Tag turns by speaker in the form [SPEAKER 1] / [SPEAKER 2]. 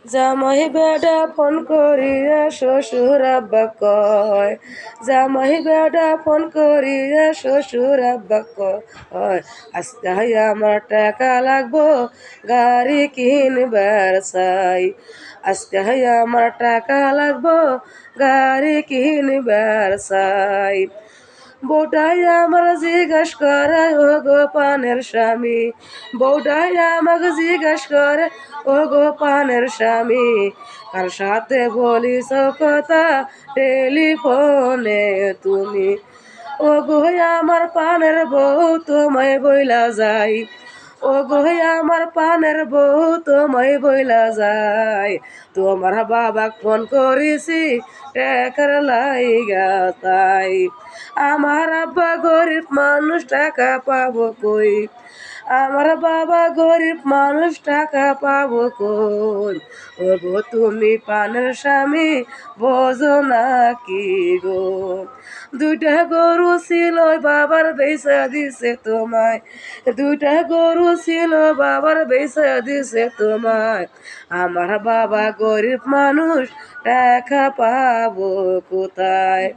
[SPEAKER 1] জামাই বেডা ফোন করিয়া শ্বশুর আব্বা কয়, জামাই বেডা ফোন করিয়া শ্বশুর আব্বা কয়, আজকে আমার টাকা লাগবো গাড়ি কিনবার চাই, আজকে আমার টাকা লাগবো গাড়ি কিনবার চাই। বউটাই আমার জিজ্ঞাস করে ও গো পানের স্বামী, বউটাই আমাকে জিজ্ঞাস করে ও গো পানের স্বামী, কার সাথে বলিস কথা টেলিফোনে তুমি। ও গো আমার পানের বউ তোমায় বইলা যাই, ও গো আমার পানের বউ তোমায় বইলা যায়, তোমার বাবাক ফোন করেছি টাকার লাইগা তাই। আমার আব্বা গরিব মানুষ টাকা পাবো কই, আমার বাবা গরিব মানুষ টাকা পাবো কই। ও গো তুমি পানের স্বামী বোঝো না কি গো, দুইটা গরু ছিল বাবার বেচা দিছে তোমায়, দুইটা গরু ছিল বাবার বেচা দিছে তোমায়, আমার বাবা গরিব মানুষ টাকা পাবো কোথায়।